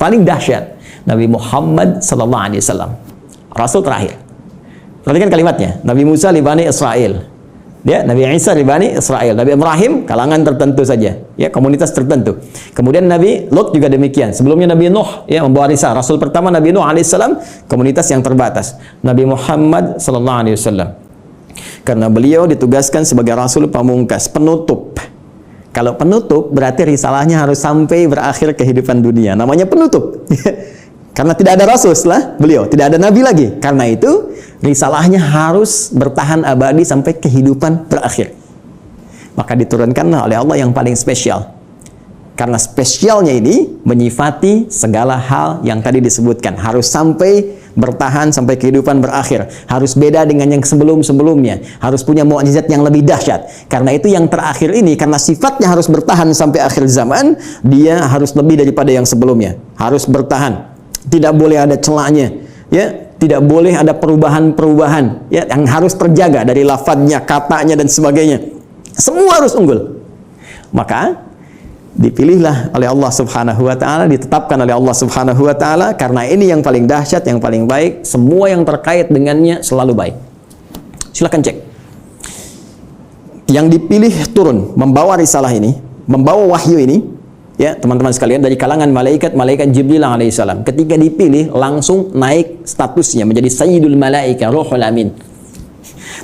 paling dahsyat, Nabi Muhammad sallallahu alaihi wasallam, Rasul terakhir. Perhatikan kalimatnya. Nabi Musa li Bani Israel. Ya, Nabi Isa li Bani Israel. Nabi Ibrahim kalangan tertentu saja, ya, komunitas tertentu. Kemudian Nabi Lot juga demikian. Sebelumnya Nabi Nuh, ya, membawa risalah. Rasul pertama Nabi Nuh alaihissalam, komunitas yang terbatas. Nabi Muhammad sallallahu alaihi wasallam, karena beliau ditugaskan sebagai Rasul pamungkas, penutup. Kalau penutup berarti risalahnya harus sampai berakhir kehidupan dunia. Namanya penutup. Karena tidak ada Rasul setelah beliau, tidak ada Nabi lagi. Karena itu risalahnya harus bertahan abadi sampai kehidupan berakhir. Maka diturunkanlah oleh Allah yang paling spesial. Karena spesialnya ini menyifati segala hal yang tadi disebutkan. Harus sampai bertahan sampai kehidupan berakhir. Harus beda dengan yang sebelum-sebelumnya. Harus punya mukjizat yang lebih dahsyat. Karena itu yang terakhir ini, karena sifatnya harus bertahan sampai akhir zaman, dia harus lebih daripada yang sebelumnya. Harus bertahan. Tidak boleh ada celahnya, ya, tidak boleh ada perubahan-perubahan, ya, yang harus terjaga dari lafadznya, katanya dan sebagainya. Semua harus unggul. Maka dipilihlah oleh Allah Subhanahu wa taala, ditetapkan oleh Allah Subhanahu wa taala karena ini yang paling dahsyat, yang paling baik, semua yang terkait dengannya selalu baik. Silakan cek. Yang dipilih turun membawa risalah ini, membawa wahyu ini, ya, teman-teman sekalian, dari kalangan malaikat Jibril alaihissalam. Ketika dipilih langsung naik statusnya menjadi Sayyidul Malaika, Ruhul Amin.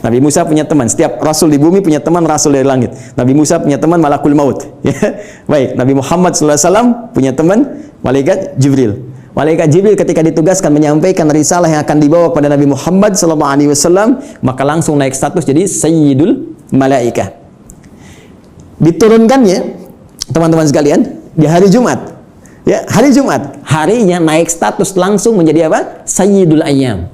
Nabi Musa punya teman, setiap rasul di bumi punya teman rasul dari langit. Nabi Musa punya teman Malakul Maut. Ya. Baik, Nabi Muhammad SAW punya teman malaikat Jibril. Malaikat Jibril ketika ditugaskan menyampaikan risalah yang akan dibawa kepada Nabi Muhammad SAW, maka langsung naik status jadi Sayyidul Malaika. Diturunkannya, teman-teman sekalian, di hari Jumat, ya, hari Jumat, harinya naik status langsung menjadi apa? Sayyidul Ayyam.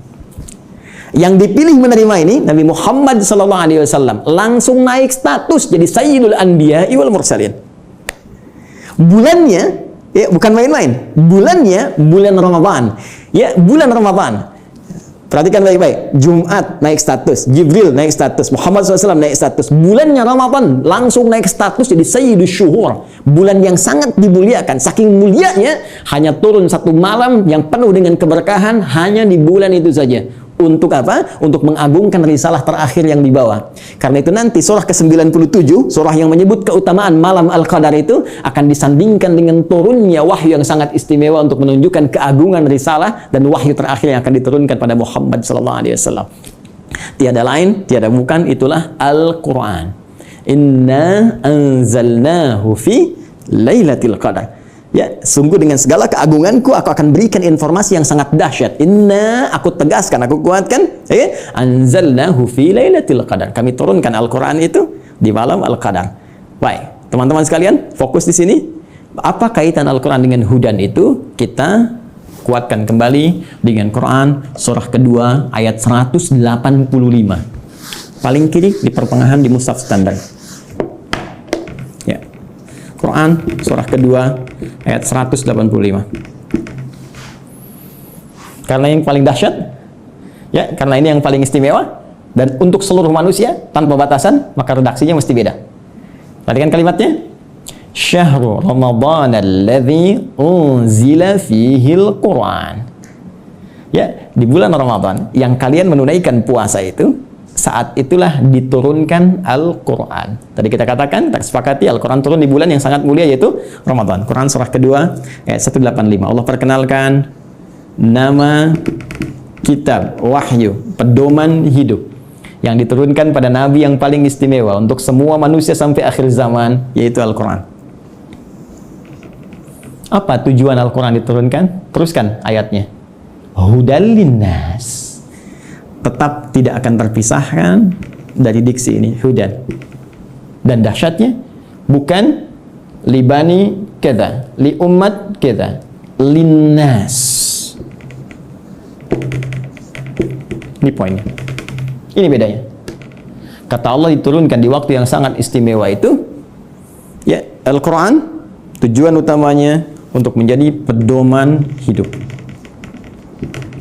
Yang dipilih menerima ini Nabi Muhammad SAW langsung naik status jadi Sayyidul Anbiya wal Mursalin. Bulannya, ya, bukan main-main. Bulannya bulan Ramadan. Ya, bulan Ramadan. Perhatikan baik-baik. Jumat naik status, Jibril naik status, Muhammad SAW naik status. Bulannya Ramadan langsung naik status jadi Sayyidus Syuhur. Bulan yang sangat dimuliakan. Saking mulianya, hanya turun satu malam yang penuh dengan keberkahan hanya di bulan itu saja. Untuk apa? Untuk mengagungkan risalah terakhir yang dibawa. Karena itu nanti surah ke-97, surah yang menyebut keutamaan malam Al-Qadar itu akan disandingkan dengan turunnya wahyu yang sangat istimewa untuk menunjukkan keagungan risalah dan wahyu terakhir yang akan diturunkan pada Muhammad SAW. Tiada lain, tiada bukan, itulah Al-Quran. Inna anzalnahu fi Lailatul Qadar. Ya, sungguh dengan segala keagunganku aku akan berikan informasi yang sangat dahsyat. Inna, aku tegaskan, aku kuatkan, ya, anzalnahu fi Lailatul Qadar. Kami turunkan Al-Qur'an itu di malam Al-Qadar. Baik, teman-teman sekalian, fokus di sini. Apa kaitan Al-Qur'an dengan hudan itu? Kita kuatkan kembali dengan Quran surah kedua ayat 185. Paling kiri di pertengahan di mushaf standar. Quran surah kedua ayat 185. Karena yang paling dahsyat, ya, karena ini yang paling istimewa dan untuk seluruh manusia tanpa batasan, maka redaksinya mesti beda. Perhatikan kalimatnya. Syahrul Ramadan alladzi unzila fihil Quran. Ya, di bulan Ramadan yang kalian menunaikan puasa itu, saat itulah diturunkan Al-Quran. Tadi kita katakan, kita sepakati Al-Quran turun di bulan yang sangat mulia yaitu Ramadan. Quran surah kedua ayat 185. Allah perkenalkan nama kitab wahyu, pedoman hidup yang diturunkan pada Nabi yang paling istimewa untuk semua manusia sampai akhir zaman, yaitu Al-Quran. Apa tujuan Al-Quran diturunkan? Teruskan ayatnya. Hudal linnas. Tetap tidak akan terpisahkan dari diksi ini, hudan. Dan dahsyatnya bukan libani kita, li umat kita, linnas. Ini poinnya. Ini bedanya. Kata Allah diturunkan di waktu yang sangat istimewa itu, ya, Al-Quran tujuan utamanya untuk menjadi pedoman hidup.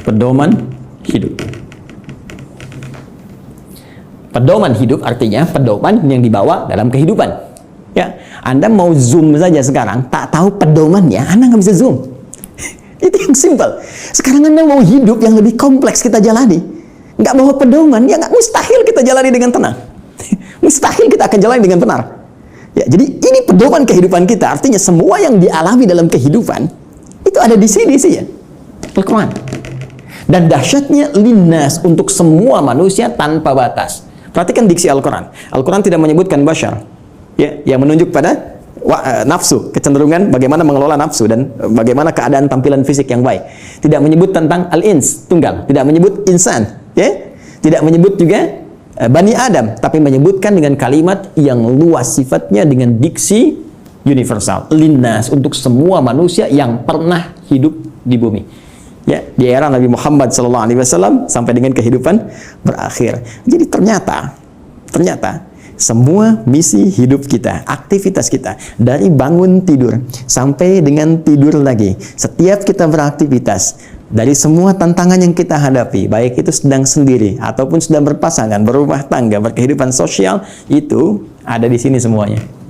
Pedoman hidup. Pedoman hidup artinya pedoman yang dibawa dalam kehidupan. Ya, Anda mau zoom saja sekarang, tak tahu pedomannya, Anda nggak bisa zoom. Itu yang simpel. Sekarang Anda mau hidup yang lebih kompleks kita jalani. Nggak bawa pedoman, ya nggak mustahil kita jalani dengan tenang. Mustahil kita akan jalani dengan benar. Ya, jadi ini pedoman kehidupan kita. Artinya semua yang dialami dalam kehidupan itu ada di sini sih ya. Al-Quran. Dan dahsyatnya linnas, untuk semua manusia tanpa batas. Perhatikan diksi Al-Quran. Al-Quran tidak menyebutkan bashar, ya, yang menunjuk pada nafsu, kecenderungan bagaimana mengelola nafsu dan bagaimana keadaan tampilan fisik yang baik. Tidak menyebut tentang al-ins, tunggal. Tidak menyebut insan, ya. Tidak menyebut juga Bani Adam, tapi menyebutkan dengan kalimat yang luas sifatnya dengan diksi universal. Linnas, untuk semua manusia yang pernah hidup di bumi. Ya, di era Nabi Muhammad SAW sampai dengan kehidupan berakhir. Jadi ternyata semua misi hidup kita, aktivitas kita, dari bangun tidur sampai dengan tidur lagi, setiap kita beraktivitas, dari semua tantangan yang kita hadapi, baik itu sedang sendiri ataupun sedang berpasangan, berumah tangga, berkehidupan sosial, itu ada di sini semuanya.